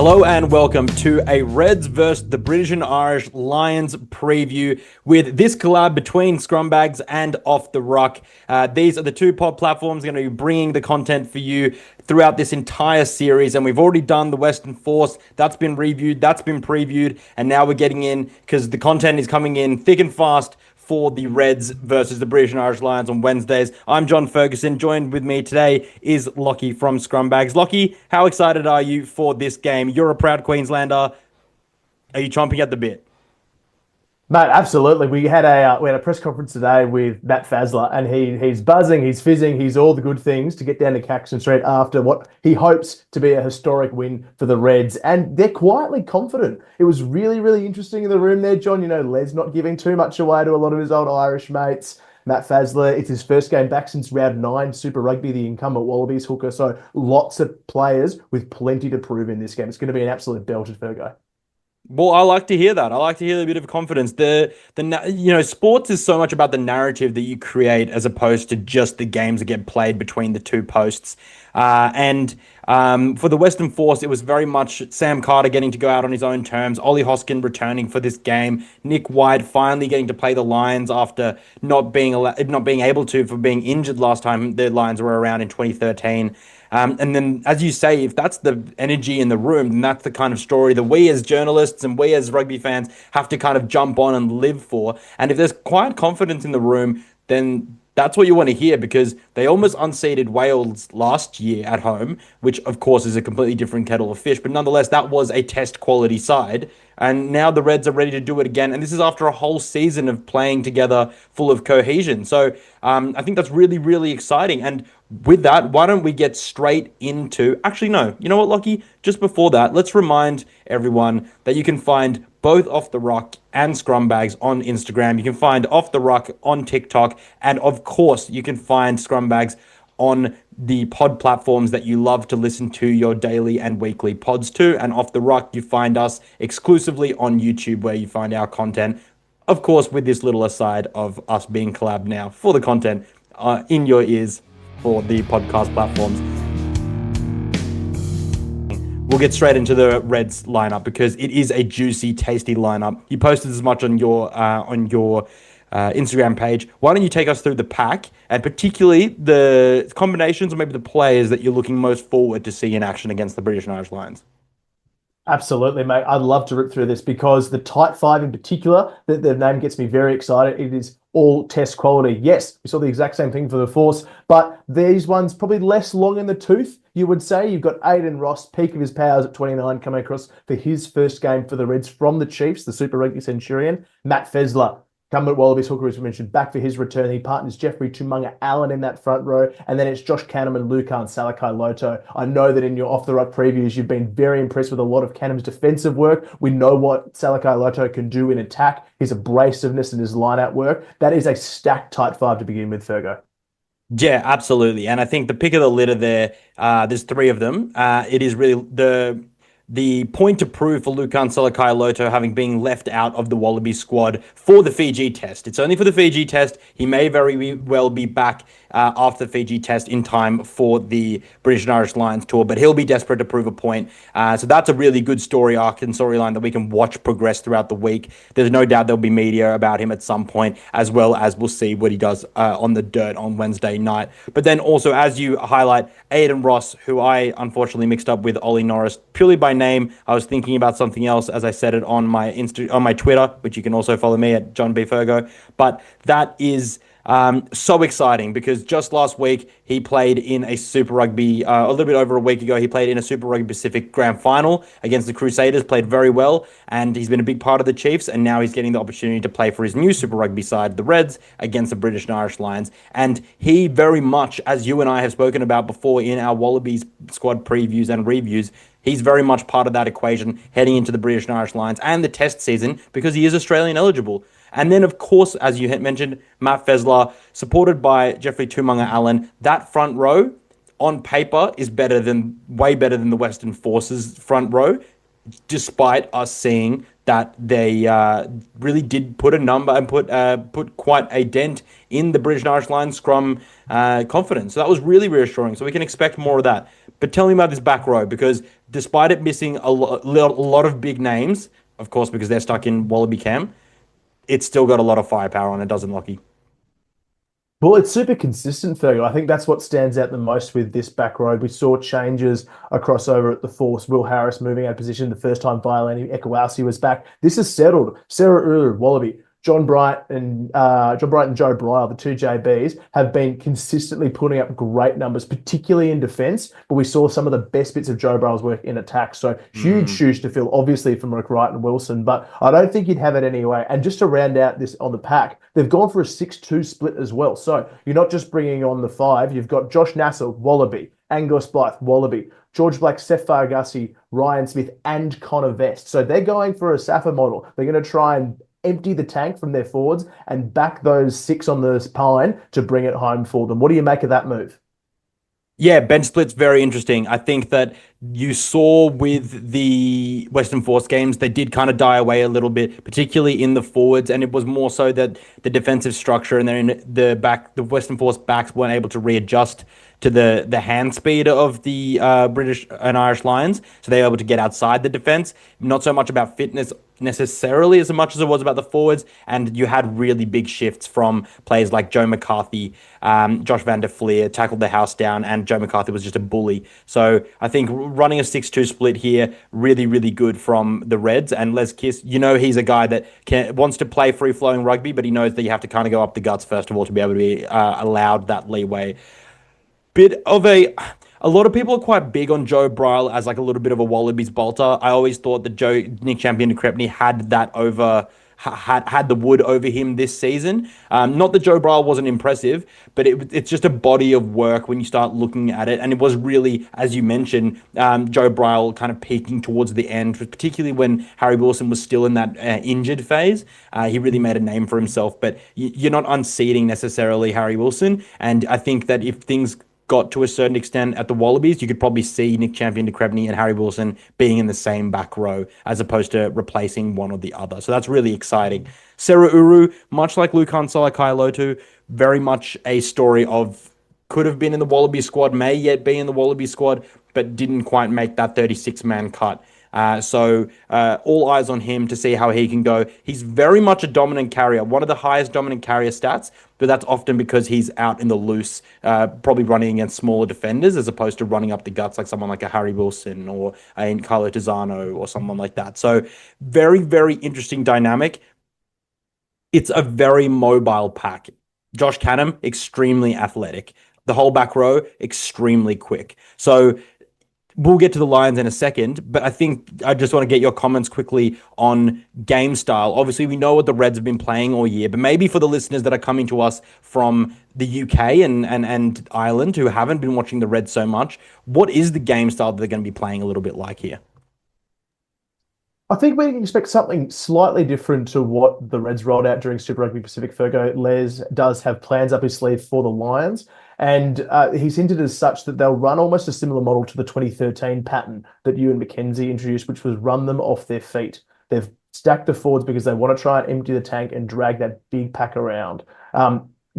Hello and welcome to a Reds versus the British and Irish Lions preview with this collab between Scrumbags and Off the Ruck. These are the two pod platforms going to be bringing the content for you throughout this entire series, and we've already done the Western Force. That's been reviewed, that's been previewed, and now we're getting in because the content is coming in thick and fast for the Reds versus the British and Irish Lions on Wednesdays. I'm John Ferguson. Joined with me today is Lockie from Scrumbags. Lockie, how excited are you for this game? You're a proud Queenslander. Are you chomping at the bit? Mate, absolutely. We had a press conference today with Matt Fazler, and he's buzzing, he's fizzing, he's all the good things to get down to Caxton Street after what he hopes to be a historic win for the Reds, and they're quietly confident. It was really, really interesting in the room there, John. You know, Les not giving too much away to a lot of his old Irish mates. Matt Fazler, it's his first game back since round 9, Super Rugby, the incumbent Wallabies hooker. So lots of players with plenty to prove in this game. It's going to be an absolute belter, Fergo. Well, I like to hear that. I like to hear a bit of confidence. Sports is so much about the narrative that you create as opposed to just the games that get played between the two posts. And for the Western Force, it was very much Sam Carter getting to go out on his own terms, Ollie Hoskin returning for this game, Nick White finally getting to play the Lions after not being able to for being injured last time the Lions were around in 2013. And then, as you say, if that's the energy in the room, then that's the kind of story that we as journalists and we as rugby fans have to kind of jump on and live for. And if there's quiet confidence in the room, then that's what you want to hear, because they almost unseated Wales last year at home, which of course is a completely different kettle of fish. But nonetheless, that was a test quality side. And now the Reds are ready to do it again. And this is after a whole season of playing together full of cohesion. So I think that's really, really exciting. And with that, why don't we get straight into... Actually, no. You know what, Lockie? Just before that, let's remind everyone that you can find both Off the Ruck and Scrumbags on Instagram. You can find Off the Ruck on TikTok. And of course, you can find Scrumbags on the pod platforms that you love to listen to your daily and weekly pods to. And Off the Ruck, you find us exclusively on YouTube, where you find our content. Of course, with this little aside of us being collab now for the content in your ears for the podcast platforms. We'll get straight into the Reds lineup because it is a juicy, tasty lineup. You posted as much on your Instagram page. Why don't you take us through the pack, and particularly the combinations or maybe the players that you're looking most forward to see in action against the British and Irish Lions? Absolutely, mate. I'd love to rip through this because the tight five in particular, the name gets me very excited. It is all test quality. Yes, we saw the exact same thing for the Force, but these ones probably less long in the tooth, you would say. You've got Aidan Ross, peak of his powers at 29, coming across for his first game for the Reds from the Chiefs, the Super Rugby Centurion. Matt Fazler, incumbent Wallabies hooker, as we mentioned, back for his return. He partners Jeffrey Tumunga Allen in that front row. And then it's Josh Canham, Lucan Salakai-Loto. I know that in your off-the-ruck previews, you've been very impressed with a lot of Canham's defensive work. We know what Salakai-Loto can do in attack, his abrasiveness and his line-out work. That is a stacked tight five to begin with, Fergo. Yeah, absolutely. And I think the pick of the litter there, there's three of them. It is really the point to prove for Lucan Salakai-Loto having been left out of the Wallaby squad for the Fiji test. It's only for the Fiji test. He may very well be back after the Fiji test in time for the British and Irish Lions tour, but he'll be desperate to prove a point. So that's a really good story arc and storyline that we can watch progress throughout the week. There's no doubt there'll be media about him at some point, as well as we'll see what he does on the dirt on Wednesday night. But then also, as you highlight, Aidan Ross, who I unfortunately mixed up with Ollie Norris purely by name. I was thinking about something else as I said it on my on my Twitter, which you can also follow me at John B. Fergo. But that is so exciting because just last week he played in a Super Rugby, a little bit over a week ago, he played in a Super Rugby Pacific Grand Final against the Crusaders, played very well, and he's been a big part of the Chiefs, and now he's getting the opportunity to play for his new Super Rugby side, the Reds, against the British and Irish Lions. And he very much, as you and I have spoken about before in our Wallabies squad previews and reviews, he's very much part of that equation heading into the British and Irish Lions and the test season because he is Australian eligible. And then, of course, as you had mentioned, Matt Fazler, supported by Jeffrey Tumunga Allen. That front row, on paper, is way better than the Western Forces front row, despite us seeing that they really did put a number and put quite a dent in the British and Irish line scrum confidence. So that was really reassuring. So we can expect more of that. But tell me about this back row, because despite it missing a lot of big names, of course, because they're stuck in Wallaby Cam, it's still got a lot of firepower on it, doesn't Lockie? Well, it's super consistent, Fergal. I think that's what stands out the most with this back row. We saw changes across over at the force. Will Harris moving out of position the first time Violani Ekawasi was back. This is settled. Sarah Uru, Wallaby, John Bright and Joe Bryle, the two JBs, have been consistently putting up great numbers, particularly in defence. But we saw some of the best bits of Joe Bryle's work in attack. So huge shoes to fill, obviously, from Wright and Wilson. But I don't think you'd have it anyway. And just to round out this on the pack, they've gone for a 6-2 split as well. So you're not just bringing on the five. You've got Josh Nasser, Wallaby, Angus Blythe, Wallaby, George Black, Seth Fargassi, Ryan Smith, and Connor Vest. So they're going for a Safa model. They're going to try and empty the tank from their forwards and back those six on the pine to bring it home for them. What do you make of that move? Yeah, bench split's very interesting. I think that you saw with the Western Force games, they did kind of die away a little bit, particularly in the forwards, and it was more so that the defensive structure and then the Western Force backs weren't able to readjust to the hand speed of the British and Irish Lions, so they were able to get outside the defense. Not so much about fitness necessarily as much as it was about the forwards, and you had really big shifts from players like Joe McCarthy, Josh Van der Fleer tackled the house down, and Joe McCarthy was just a bully. So I think running a 6-2 split here, really, really good from the Reds. And Les Kiss, he's a guy that wants to play free-flowing rugby, but he knows that you have to kind of go up the guts first of all to be able to be allowed that leeway. Bit of a lot of people are quite big on Joe Bryle as like a little bit of a Wallabies bolter. I always thought that Nick Champion de Crepney had that over had the wood over him this season. Not that Joe Bryle wasn't impressive, but it's just a body of work when you start looking at it. And it was really, as you mentioned, Joe Bryle kind of peaking towards the end, particularly when Harry Wilson was still in that injured phase. He really made a name for himself, but you're not unseating necessarily Harry Wilson. And I think that if things got to a certain extent at the Wallabies, you could probably see Nick Champion de Crepney and Harry Wilson being in the same back row as opposed to replacing one or the other. So that's really exciting. Sarah Uru, much like Lukan Salakailotu, very much a story of could have been in the Wallaby squad, may yet be in the Wallaby squad, but didn't quite make that 36-man cut. So all eyes on him to see how he can go. He's very much a dominant carrier, one of the highest dominant carrier stats, but that's often because he's out in the loose, probably running against smaller defenders as opposed to running up the guts like someone like a Harry Wilson or a Carlo Tizzano or someone like that. So very, very interesting dynamic. It's a very mobile pack. Josh Canham, extremely athletic. The whole back row, extremely quick. So we'll get to the Lions in a second, but I think I just want to get your comments quickly on game style. Obviously, we know what the Reds have been playing all year, but maybe for the listeners that are coming to us from the UK and Ireland who haven't been watching the Reds so much, what is the game style that they're going to be playing a little bit like here? I think we can expect something slightly different to what the Reds rolled out during Super Rugby Pacific. Fergo Les does have plans up his sleeve for the Lions, and he's hinted as such that they'll run almost a similar model to the 2013 pattern that Ewan McKenzie introduced, which was run them off their feet. They've stacked the forwards because they want to try and empty the tank and drag that big pack around.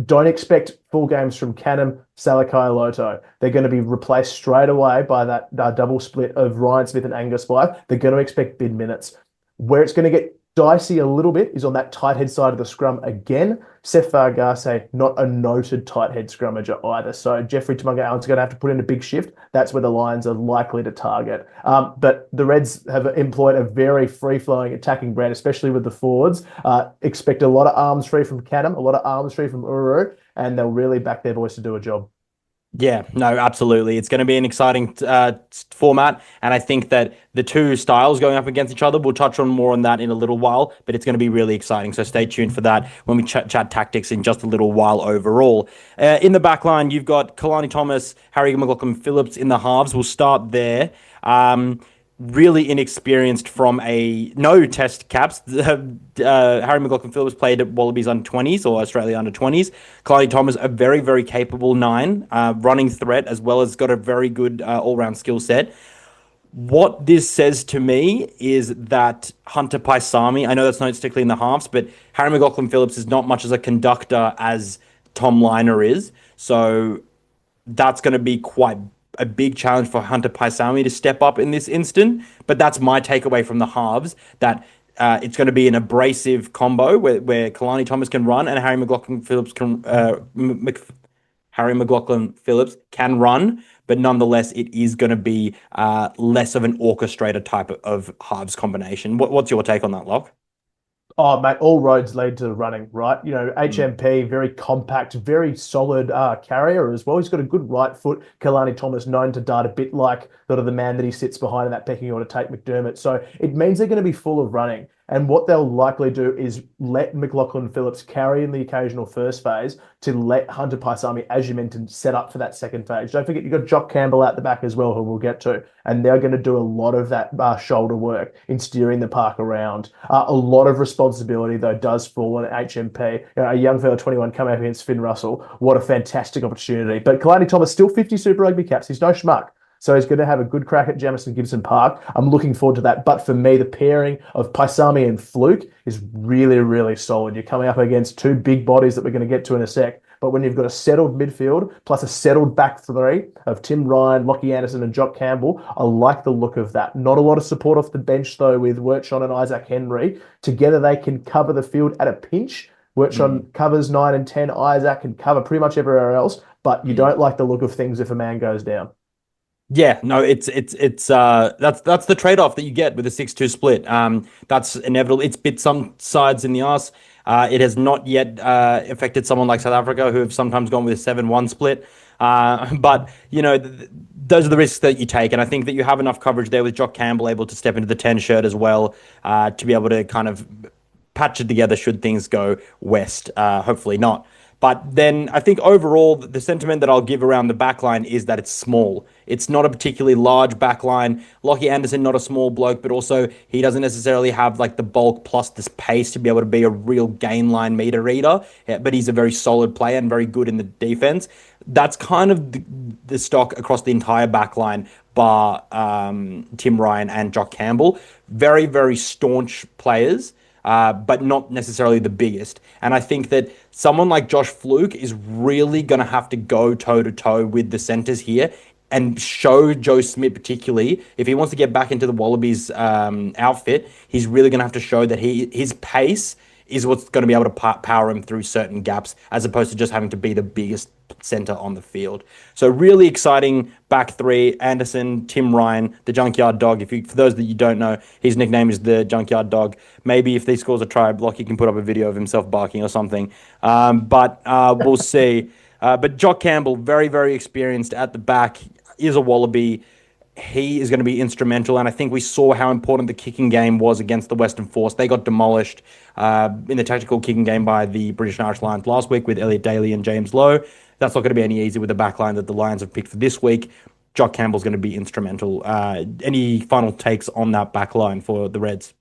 Don't expect full games from Canham, Salakai, Loto. They're going to be replaced straight away by that double split of Ryan Smith and Angus Blythe. They're going to expect bid minutes. Where it's going to get dicey a little bit is on that tight head side of the scrum again. Seth Fargase, not a noted tight head scrummager either. So Jeffrey Tamunga Allen's going to have to put in a big shift. That's where the Lions are likely to target. But the Reds have employed a very free-flowing attacking brand, especially with the forwards. Expect a lot of arms free from Canham, a lot of arms free from Uru, and they'll really back their boys to do a job. Yeah, no, absolutely. It's going to be an exciting format, and I think that the two styles going up against each other, we'll touch on more on that in a little while, but it's going to be really exciting, so stay tuned for that when we chat tactics in just a little while overall. In the back line, you've got Kalani Thomas, Harry McLaughlin-Phillips in the halves. We'll start there. Really inexperienced from no test caps. Harry McLaughlin-Phillips played at Wallabies under 20s or Australia under 20s. Kalani Thomas, a very, very capable 9, running threat, as well as got a very good all-round skill set. What this says to me is that Hunter Paisami, I know that's not strictly in the halves, but Harry McLaughlin-Phillips is not much as a conductor as Tom Liner is. So that's going to be quite a big challenge for Hunter Paisami to step up in this instant. But that's my takeaway from the halves, that it's going to be an abrasive combo where Kalani Thomas can run and Harry McLaughlin Phillips can Harry McLaughlin Phillips can run, but nonetheless, it is going to be less of an orchestrator type of halves combination. What's your take on that, Locke? Oh, mate, all roads lead to running, right? You know, Mm. HMP, very compact, very solid carrier as well. He's got a good right foot. Kalani Thomas known to dart a bit like sort of the man that he sits behind in that pecking order, Tate McDermott. So it means they're going to be full of running. And what they'll likely do is let McLaughlin Phillips carry in the occasional first phase to let Hunter Paisami, as you mentioned, set up for that second phase. Don't forget, you've got Jock Campbell out the back as well, who we'll get to. And they're going to do a lot of that shoulder work in steering the park around. A lot of responsibility, though, does fall on HMP. You know, a young fella, 21, come out against Finn Russell. What a fantastic opportunity. But Kalani Thomas, still 50 Super Rugby caps. He's no schmuck. So he's going to have a good crack at Jamison Gibson-Park. I'm looking forward to that. But for me, the pairing of Paisami and Fluke is really, really solid. You're coming up against two big bodies that we're going to get to in a sec. But when you've got a settled midfield plus a settled back three of Tim Ryan, Lockie Anderson, and Jock Campbell, I like the look of that. Not a lot of support off the bench, though, with Wirtshon and Isaac Henry. Together, they can cover the field at a pinch. Wirtshon covers 9 and 10. Isaac can cover pretty much everywhere else. But you Mm. don't like the look of things if a man goes down. Yeah, no, it's that's the trade-off that you get with a 6-2 split. That's inevitable. It's bit some sides in the arse. It has not yet affected someone like South Africa, who have sometimes gone with a 7-1 split. But you know, those are the risks that you take, and I think that you have enough coverage there with Jock Campbell able to step into the 10 shirt as well, to be able to kind of patch it together should things go west. Hopefully not. But then I think overall, the sentiment that I'll give around the backline is that it's small. It's not a particularly large backline. Lockie Anderson, not a small bloke, but also he doesn't necessarily have like the bulk plus this pace to be able to be a real gain line meter reader. Yeah, but he's a very solid player and very good in the defense. That's kind of the stock across the entire backline, bar Tim Ryan and Jock Campbell. Very, very staunch players, but not necessarily the biggest. And I think that someone like Josh Fluke is really going to have to go toe to toe with the centers here and show Joe Smith, particularly if he wants to get back into the Wallabies outfit, he's really going to have to show that his pace is what's going to be able to power him through certain gaps, as opposed to just having to be the biggest center on the field. So really exciting back three: Anderson, Tim Ryan, the Junkyard Dog. For those that you don't know, his nickname is the Junkyard Dog. Maybe if he scores a try block, he can put up a video of himself barking or something. But we'll see. But Jock Campbell, very, very experienced at the back, is a Wallaby. He is going to be instrumental, and I think we saw how important the kicking game was against the Western Force. They got demolished in the tactical kicking game by the British and Irish Lions last week with Elliot Daly and James Lowe. That's not going to be any easier with the backline that the Lions have picked for this week. Jock Campbell's going to be instrumental. Any final takes on that backline for the Reds?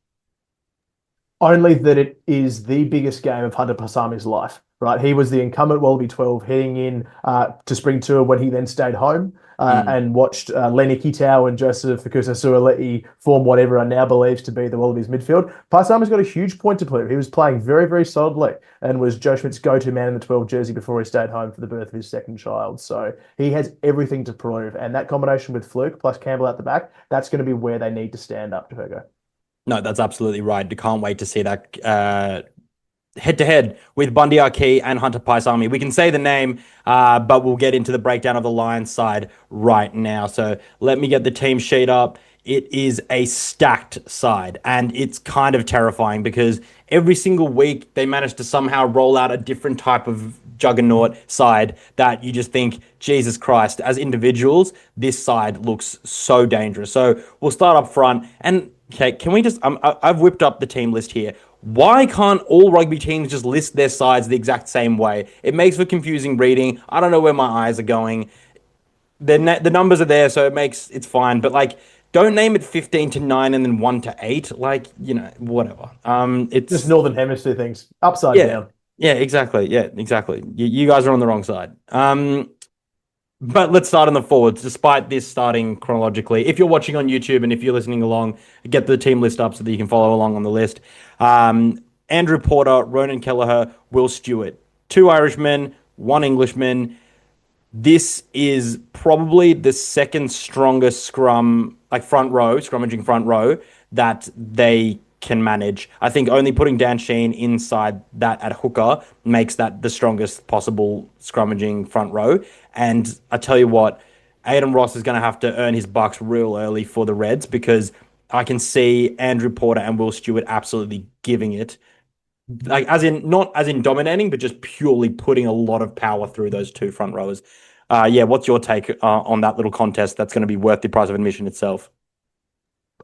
Only that it is the biggest game of Hunter Paisami's life, right? He was the incumbent Wallaby 12 heading in to spring tour when he then stayed home Mm. and watched Lenny Kitau and Joseph Fukusa Suoliti form what everyone now believes to be the Wallabies midfield. Paisami's got a huge point to prove. He was playing very, very solidly and was Joe Schmidt's go-to man in the 12 jersey before he stayed home for the birth of his second child. So he has everything to prove. And that combination with Fluke plus Campbell at the back, that's going to be where they need to stand up to Fergo. No, that's absolutely right. Can't wait to see that head to head with Bundy Arki and Hunter Paisami. We can say the name, but we'll get into the breakdown of the Lions side right now. So let me get the team sheet up. It is a stacked side, and it's kind of terrifying because every single week they manage to somehow roll out a different type of juggernaut side that you just think, Jesus Christ, as individuals, this side looks so dangerous. So we'll start up front. And okay, can we just, I've whipped up the team list here. Why can't all rugby teams just list their sides the exact same way? It makes for confusing reading. I don't know where my eyes are going. The numbers are there, so it's fine. But like, don't name it 15 to 9 and then 1 to 8. Like, whatever. Just It's Northern Hemisphere things, upside yeah, down. yeah, exactly. Yeah, exactly. You guys are on the wrong side. But let's start on the forwards, despite this starting chronologically. If you're watching on YouTube and if you're listening along, get the team list up so that you can follow along on the list. Andrew Porter, Ronan Kelleher, Will Stewart. Two Irishmen, one Englishman. This is probably the second strongest scrummaging front row that they can manage. I think only putting Dan Sheen inside that at hooker makes that the strongest possible scrummaging front row. And I tell you what, Aiden Ross is going to have to earn his bucks real early for the Reds because I can see Andrew Porter and Will Stewart absolutely giving it. Like as in not as in dominating, but just purely putting a lot of power through those two front rowers. Yeah, what's your take on that little contest that's going to be worth the price of admission itself?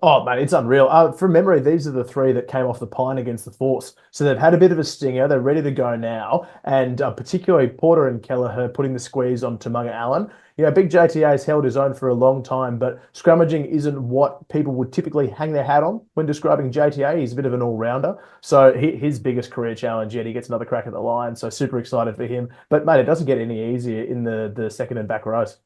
Oh, mate, it's unreal. From memory, these are the three that came off the pine against the Force. So they've had a bit of a stinger. They're ready to go now. And particularly Porter and Kelleher putting the squeeze on Tamunga Allen. Big JTA has held his own for a long time, but scrummaging isn't what people would typically hang their hat on when describing JTA. He's a bit of an all-rounder. So his biggest career challenge yet, he gets another crack at the line. So super excited for him. But, mate, it doesn't get any easier in the second and back rows.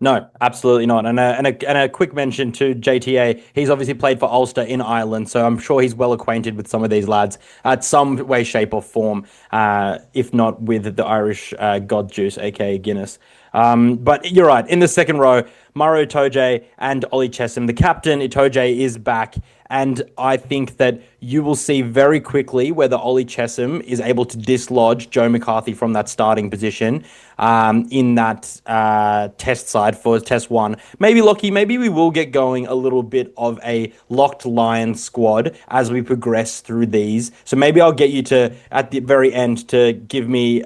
No, absolutely not. And a quick mention to JTA. He's obviously played for Ulster in Ireland, so I'm sure he's well acquainted with some of these lads at some way, shape, or form, if not with the Irish God Juice, aka Guinness. But you're right. In the second row, Maro Itoje and Ollie Chessum. The captain, Itoje, is back. And I think that you will see very quickly whether Ollie Chessum is able to dislodge Joe McCarthy from that starting position in that test side for test one. Maybe, Lockie, maybe we will get going a little bit of a locked Lions squad as we progress through these. So maybe I'll get you to, at the very end, to give me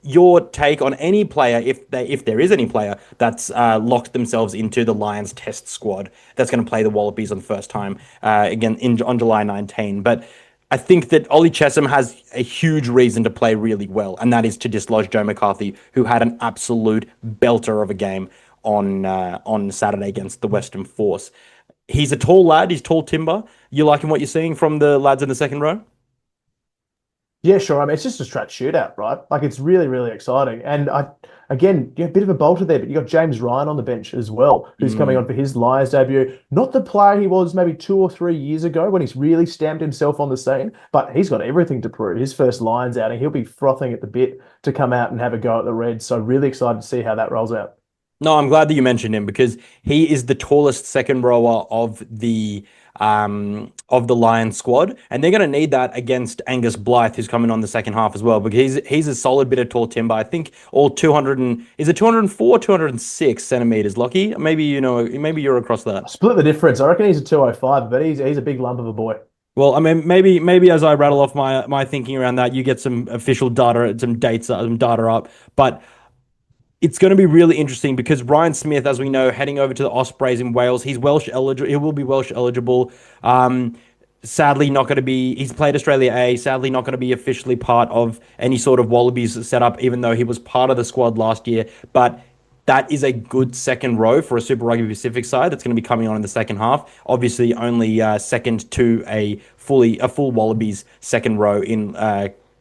your take on any player, if there is any player that's locked themselves into the Lions test squad that's going to play the Wallabies on the first time again on July 19. But I think that Ollie Chessum has a huge reason to play really well, and that is to dislodge Joe McCarthy, who had an absolute belter of a game on Saturday against the Western Force. He's a tall lad. He's tall timber. You liking what you're seeing from the lads in the second row? Yeah, sure. I mean, it's just a straight shootout, right? Like it's really, really exciting. And again, a bit of a bolter there, but you got James Ryan on the bench as well, who's coming on for his Lions debut. Not the player he was maybe 2 or 3 years ago when he's really stamped himself on the scene, but he's got everything to prove. His first Lions outing, he'll be frothing at the bit to come out and have a go at the Reds. So really excited to see how that rolls out. No, I'm glad that you mentioned him because he is the tallest second rower of the Lions squad, and they're going to need that against Angus Blythe, who's coming on the second half as well. Because he's a solid bit of tall timber. I think all 200 is it 204, 206 centimeters. Lucky, maybe maybe you're across that. Split the difference. I reckon he's a 205, but he's a big lump of a boy. Well, I mean, maybe as I rattle off my thinking around that, you get some official data, some dates, some data up, but. It's going to be really interesting because Ryan Smith, as we know, heading over to the Ospreys in Wales, he's Welsh eligible. He will be Welsh eligible. Sadly, not going to be. He's played Australia A. Sadly, not going to be officially part of any sort of Wallabies setup, even though he was part of the squad last year. But that is a good second row for a Super Rugby Pacific side that's going to be coming on in the second half. Obviously, only second to a full Wallabies second row in.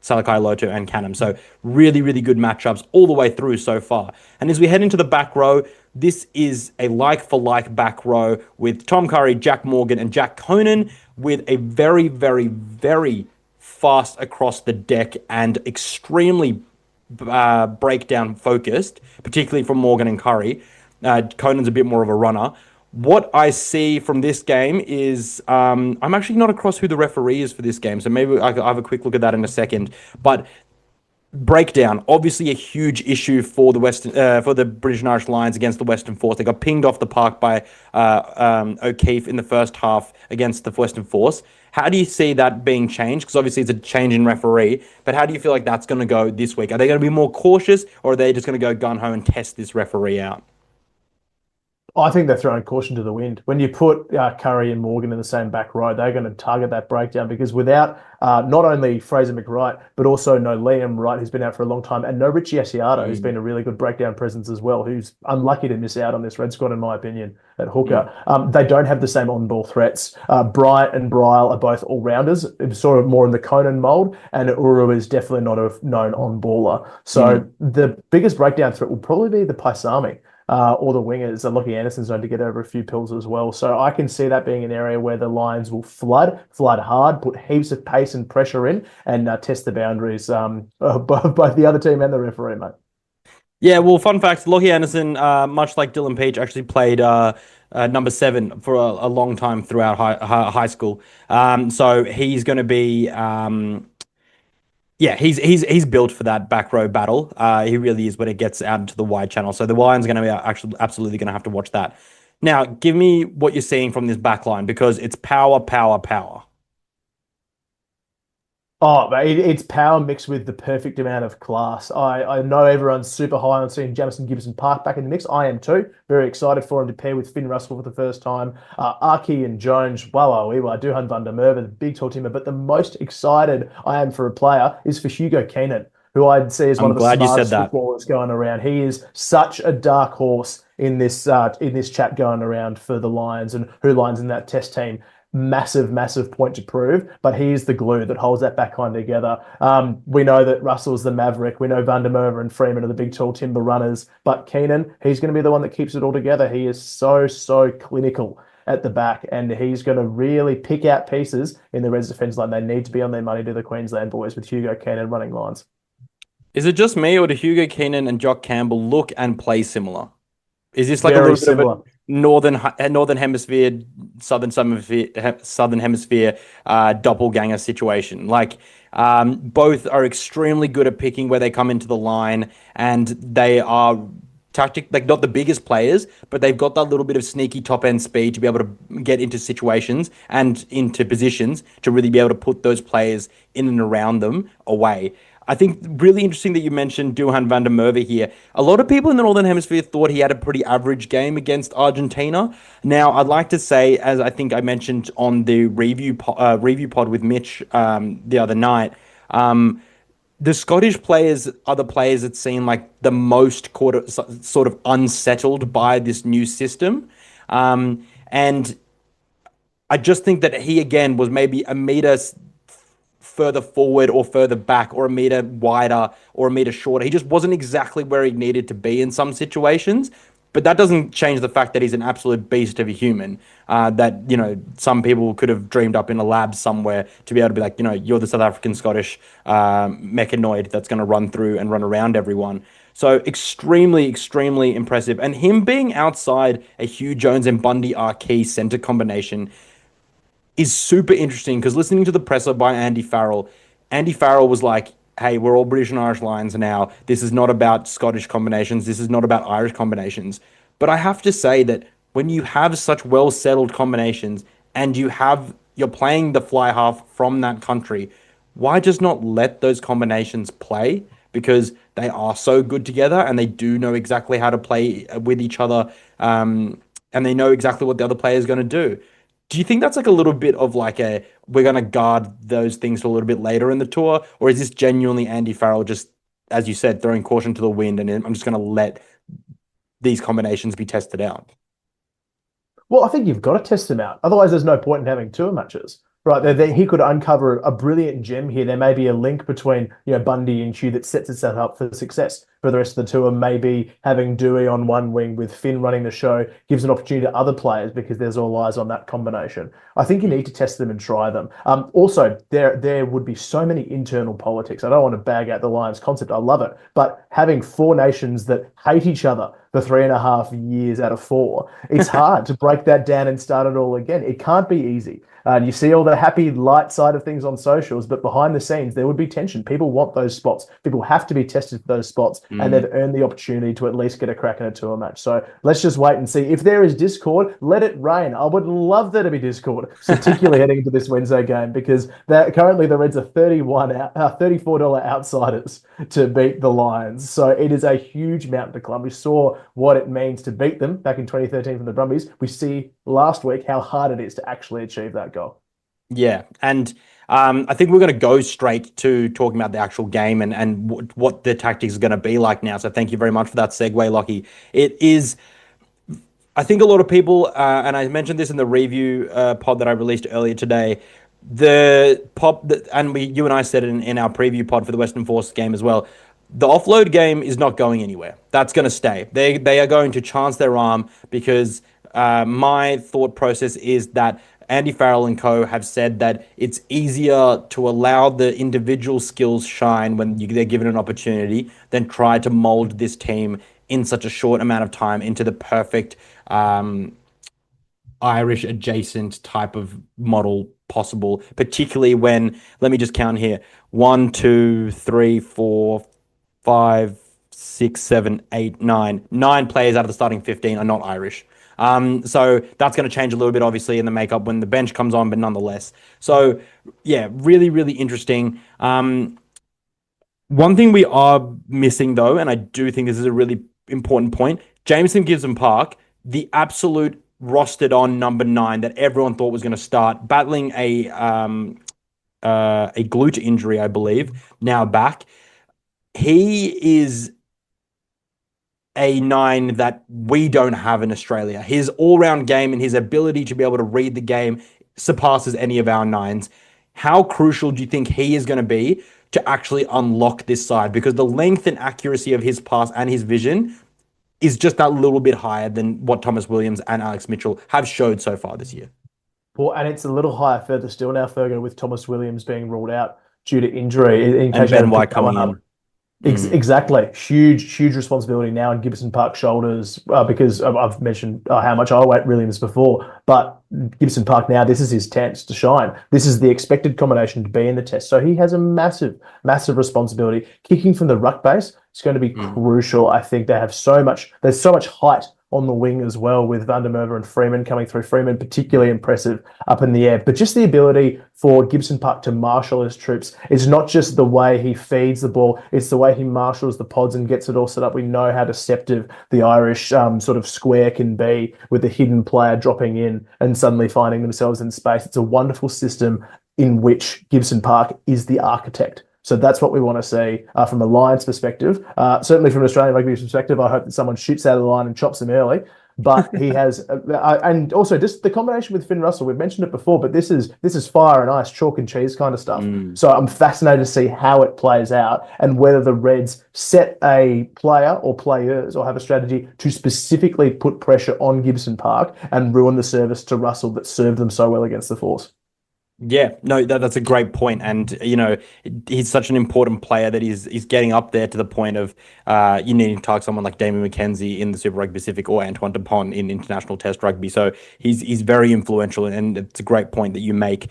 Salakai Loto and Canham. So really, really good matchups all the way through so far. And as we head into the back row, this is a like-for-like back row with Tom Curry, Jack Morgan, and Jack Conan with a very, very, very fast across the deck and extremely breakdown focused, particularly from Morgan and Curry. Conan's a bit more of a runner. What I see from this game is I'm actually not across who the referee is for this game, so maybe I'll have a quick look at that in a second. But breakdown, obviously a huge issue for the British and Irish Lions against the Western Force. They got pinged off the park by O'Keefe in the first half against the Western Force. How do you see that being changed? Because obviously it's a change in referee, but how do you feel like that's going to go this week? Are they going to be more cautious, or are they just going to go gun-ho and test this referee out? I think they're throwing caution to the wind. When you put Curry and Morgan in the same back row, they're going to target that breakdown because without not only Fraser McWright, but also no Liam Wright, who's been out for a long time, and no Richie Asiata, who's been a really good breakdown presence as well, who's unlucky to miss out on this Red squad, in my opinion, at hooker. They don't have the same on-ball threats. Bryant and Bryle are both all-rounders, sort of more in the Conan mold, and Uru is definitely not a known on-baller. So the biggest breakdown threat will probably be the Paisami. Or the wingers. And Lockie Anderson's known to get over a few pills as well. So I can see that being an area where the Lions will flood hard, put heaps of pace and pressure in, and test the boundaries both the other team and the referee, mate. Yeah, well, fun fact, Lockie Anderson, much like Dylan Peach, actually played number 7 for a long time throughout high school. So he's going to be yeah, he's built for that back row battle. He really is when it gets out into the wide channel. So the Lions are going to be actually absolutely going to have to watch that. Now, give me what you're seeing from this back line because it's power, power, power. Oh, it's power mixed with the perfect amount of class. I know everyone's super high on seeing Jamison Gibson-Park back in the mix. I am too. Very excited for him to pair with Finn Russell for the first time. Archie and Jones, wow, Duhan van der Merwe, the big tall timber. But the most excited I am for a player is for Hugo Keenan, who I'd see as one of the smartest footballers going around. He is such a dark horse in this chat going around for the Lions and who Lions in that test team. Massive point to prove, but he is the glue that holds that backline together. We know that Russell's the maverick. We know Van der Merwe and Freeman are the big tall timber runners, but Keenan, he's going to be the one that keeps it all together. He is so clinical at the back, and he's going to really pick out pieces in the Reds defence line. They need to be on their money to the Queensland boys with Hugo Keenan running lines. Is it just me, or do Hugo Keenan and Jock Campbell look and play similar? Is this like Very a little similar. bit of a northern hemisphere, southern hemisphere doppelganger situation? Like both are extremely good at picking where they come into the line, and they are like not the biggest players, but they've got that little bit of sneaky top end speed to be able to get into situations and into positions to really be able to put those players in and around them away. I think really interesting that you mentioned Duhan van der Merwe here. A lot of people in the Northern Hemisphere thought he had a pretty average game against Argentina. Now, I'd like to say, as I think I mentioned on the review pod with Mitch the other night, the Scottish players are the players that seem like the most sort of unsettled by this new system. And I just think that he, again, was maybe a meter further forward or further back or a meter wider or a meter shorter. He just wasn't exactly where he needed to be in some situations. But that doesn't change the fact that he's an absolute beast of a human that, some people could have dreamed up in a lab somewhere to be able to be like, you're the South African Scottish mechanoid that's going to run through and run around everyone. So extremely impressive. And him being outside a Hugh Jones and Bundy are key center combination is super interesting because listening to the presser by Andy Farrell was like, hey, we're all British and Irish Lions now. This is not about Scottish combinations. This is not about Irish combinations. But I have to say that when you have such well-settled combinations and you're playing the fly half from that country, why just not let those combinations play? Because they are so good together and they do know exactly how to play with each other, and they know exactly what the other player is going to do. Do you think that's like a little bit of like we're going to guard those things for a little bit later in the tour? Or is this genuinely Andy Farrell just, as you said, throwing caution to the wind and I'm just going to let these combinations be tested out? Well, I think you've got to test them out. Otherwise, there's no point in having tour matches. Right, he could uncover a brilliant gem here. There may be a link between Bundy and Hugh that sets itself up for success for the rest of the tour. Maybe having Dewey on one wing with Finn running the show gives an opportunity to other players because there's all eyes on that combination. I think you need to test them and try them. Also, there would be so many internal politics. I don't want to bag out the Lions concept. I love it. But having 4 nations that hate each other for 3.5 years out of 4, it's hard to break that down and start it all again. It can't be easy. And you see all the happy light side of things on socials, but behind the scenes, there would be tension. People want those spots. People have to be tested for those spots, and they've earned the opportunity to at least get a crack in a tour match. So let's just wait and see. If there is discord, let it rain. I would love there to be discord, particularly heading into this Wednesday game, because currently the Reds are $34 outsiders to beat the Lions. So it is a huge mountain to climb. We saw what it means to beat them back in 2013 from the Brumbies. We see last week how hard it is to actually achieve that goal. Yeah, and I think we're going to go straight to talking about the actual game and what the tactics are going to be like now. So thank you very much for that segue, Lockie. It is, I think a lot of people, and I mentioned this in the review pod that I released earlier today, you and I said it in our preview pod for the Western Force game as well. The offload game is not going anywhere. That's going to stay. They are going to chance their arm because my thought process is that Andy Farrell and co have said that it's easier to allow the individual skills shine when they're given an opportunity than try to mold this team in such a short amount of time into the perfect Irish adjacent type of model possible, particularly when, let me just count here, 1, 2, 3, 4, 5, 6, 7, 8, 9. 9 players out of the starting 15 are not Irish. So that's going to change a little bit, obviously, in the makeup when the bench comes on, but nonetheless. So, yeah, really, really interesting. One thing we are missing, though, and I do think this is a really important point, Gibson-Park, the absolute rostered on number 9 that everyone thought was going to start, battling a glute injury, I believe, now back. He is a 9 that we don't have in Australia. His all-round game and his ability to be able to read the game surpasses any of our 9s. How crucial do you think he is going to be to actually unlock this side? Because the length and accuracy of his pass and his vision is just that little bit higher than what Thomas Williams and Alex Mitchell have showed so far this year. Well, and it's a little higher further still now, Fergo, with Thomas Williams being ruled out due to injury. In case and Ben White coming in. Exactly. Huge responsibility now on Gibson-Park's shoulders because I've mentioned how much I rate Williams before, but Gibson-Park now, this is his chance to shine. This is the expected combination to be in the test. So he has a massive responsibility. Kicking from the ruck base is going to be crucial. I think there's so much height on the wing as well with Van der Merwe and Freeman coming through. Freeman particularly impressive up in the air. But just the ability for Gibson-Park to marshal his troops. It's not just the way he feeds the ball, it's the way he marshals the pods and gets it all set up. We know how deceptive the Irish sort of square can be with the hidden player dropping in and suddenly finding themselves in space. It's a wonderful system in which Gibson-Park is the architect. So that's what we want to see from a Lions perspective. Certainly from an Australian rugby perspective, I hope that someone shoots out of the line and chops him early. But he has, and also just the combination with Finn Russell. We've mentioned it before, but this is fire and ice, chalk and cheese kind of stuff. So I'm fascinated to see how it plays out and whether the Reds set a player or players or have a strategy to specifically put pressure on Gibson-Park and ruin the service to Russell that served them so well against the Force. Yeah, no, that's a great point. And, he's such an important player that he's getting up there to the point of you needing to target someone like Damien McKenzie in the Super Rugby Pacific or Antoine Dupont in international test rugby. So he's very influential, and it's a great point that you make.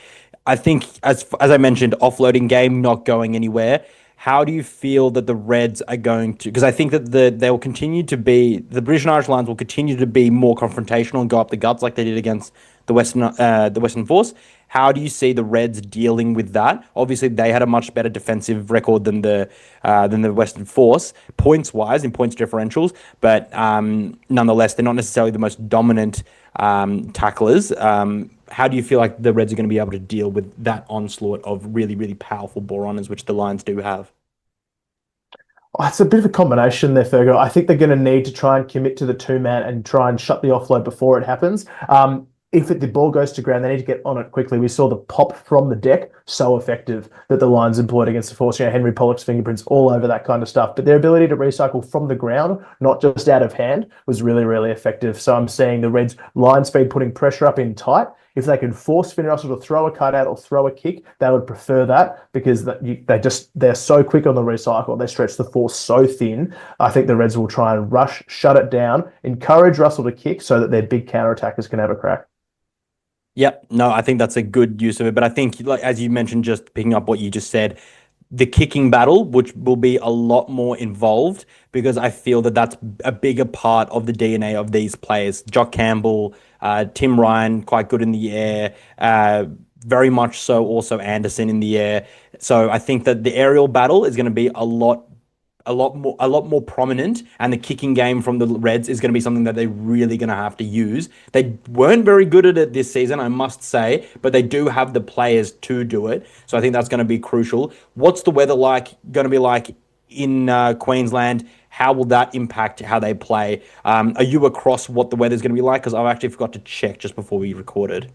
I think, as I mentioned, offloading game not going anywhere. How do you feel that the Reds are going to? Because I think that they will continue to be, the British and Irish Lions will continue to be more confrontational and go up the guts like they did against the Western Force. How do you see the Reds dealing with that? Obviously, they had a much better defensive record than the Western Force, points-wise, in points differentials. But nonetheless, they're not necessarily the most dominant tacklers. How do you feel like the Reds are going to be able to deal with that onslaught of really, really powerful ball runners, which the Lions do have? Oh, it's a bit of a combination there, Fergo. I think they're going to need to try and commit to the 2-man and try and shut the offload before it happens. If the ball goes to ground, they need to get on it quickly. We saw the pop from the deck, so effective that the Lions employed against the Force. Henry Pollock's fingerprints all over that kind of stuff. But their ability to recycle from the ground, not just out of hand, was really, really effective. So I'm seeing the Reds line speed putting pressure up in tight. If they can force Finn Russell to throw a cutout or throw a kick, they would prefer that because they're so quick on the recycle. They stretch the Force so thin. I think the Reds will try and rush, shut it down, encourage Russell to kick so that their big counter-attackers can have a crack. Yep. No, I think that's a good use of it. But I think, like as you mentioned, just picking up what you just said, the kicking battle, which will be a lot more involved because I feel that that's a bigger part of the DNA of these players. Jock Campbell, Tim Ryan, quite good in the air. Very much so. Also Anderson in the air. So I think that the aerial battle is going to be a lot more prominent, and the kicking game from the Reds is going to be something that they're really going to have to use. They weren't very good at it this season, I must say, but they do have the players to do it. So I think that's going to be crucial. What's the weather going to be like in Queensland? How will that impact how they play? Are you across what the weather's going to be like? Because I actually forgot to check just before we recorded.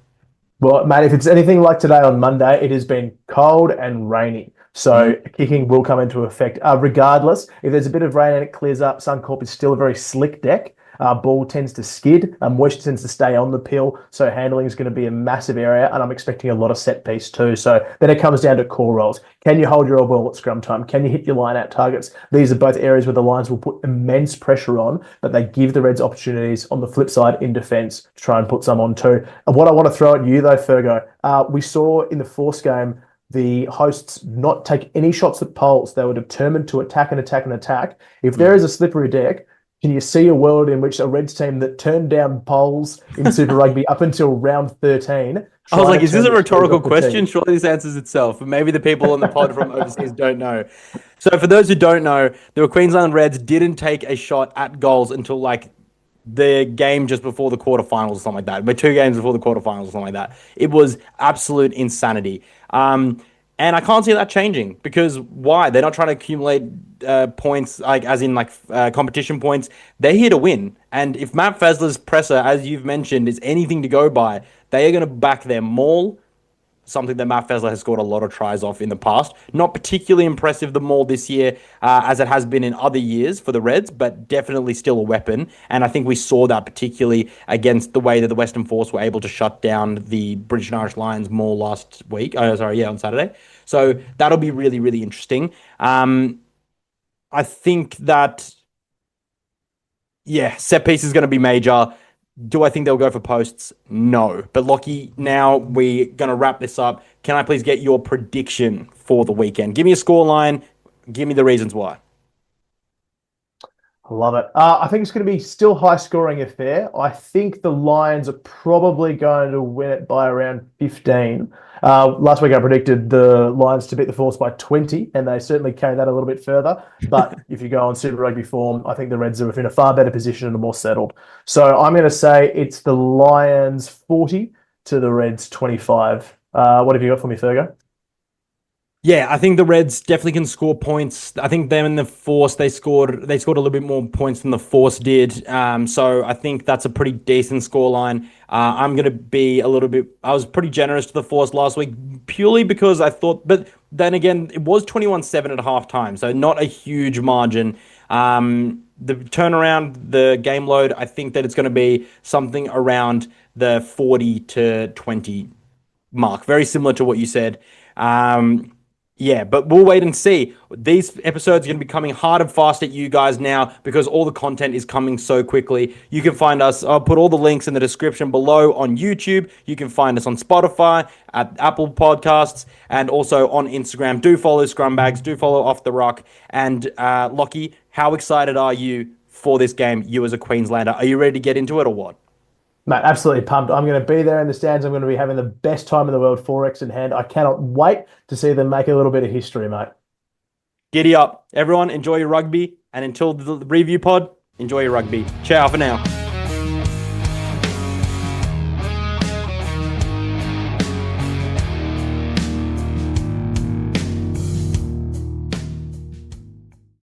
Well, mate, if it's anything like today on Monday, it has been cold and rainy. So Mm. kicking will come into effect. Regardless, if there's a bit of rain and it clears up, Suncorp is still a very slick deck. Ball tends to skid. Moisture tends to stay on the pill. So handling is going to be a massive area. And I'm expecting a lot of set piece too. So then it comes down to core roles. Can you hold your ball at scrum time? Can you hit your line out targets? These are both areas where the Lions will put immense pressure on, but they give the Reds opportunities on the flip side in defence to try and put some on too. And what I want to throw at you though, Fergo, we saw in the Force game the hosts not take any shots at poles. They were determined to attack and attack and attack. If there is a slippery deck, can you see a world in which a Reds team that turned down poles in Super Rugby up until round 13? I was like, To is this turn a the screws rhetorical off the team? question? Surely this answers itself. But maybe the people on the pod from overseas don't know. So for those who don't know, the Queensland Reds didn't take a shot at goals until like the game just before the quarterfinals or something like that. But 2 games before the quarterfinals or something like that. It was absolute insanity. And I can't see that changing because why? They're not trying to accumulate points, like as in like competition points. They're here to win. And if Matt Fazler's presser, as you've mentioned, is anything to go by, they are going to back their maul, something that Matt Fezler has scored a lot of tries off in the past. Not particularly impressive the maul this year, as it has been in other years for the Reds, but definitely still a weapon. And I think we saw that particularly against the way that the Western Force were able to shut down the British and Irish Lions maul last week. Oh, sorry, yeah, on Saturday. So that'll be really, really interesting. I think that, yeah, set piece is going to be major. Do I think they'll go for posts? No. But Lockie, now we're going to wrap this up. Can I please get your prediction for the weekend? Give me a score line. Give me the reasons why. I love it. I think it's going to be still high scoring affair. I think the Lions are probably going to win it by around 15. Last week I predicted the Lions to beat the Force by 20, and they certainly carried that a little bit further. But if you go on Super Rugby form, I think the Reds are in a far better position and are more settled. So I'm going to say it's the Lions 40 to the Reds 25. What have you got for me, Fergo? Yeah, I think the Reds definitely can score points. I think them and the Force they scored a little bit more points than the Force did. So I think that's a pretty decent scoreline. I'm gonna be a little bit. I was pretty generous to the Force last week purely because I thought, but then again, it was 21-7 at halftime, so not a huge margin. The turnaround, the game load, I think that it's going to be something around the 40 to 20 mark, very similar to what you said. Yeah, but we'll wait and see. These episodes are going to be coming hard and fast at you guys now because all the content is coming so quickly. You can find us, I'll put all the links in the description below on YouTube. You can find us on Spotify, at Apple Podcasts, and also on Instagram. Do follow Scrumbags, do follow Off the Rock. And Lockie, how excited are you for this game, you as a Queenslander? Are you ready to get into it or what? Mate, absolutely pumped. I'm going to be there in the stands. I'm going to be having the best time in the world, Forex in hand. I cannot wait to see them make a little bit of history, mate. Giddy up. Everyone, enjoy your rugby. And until the review pod, enjoy your rugby. Ciao for now.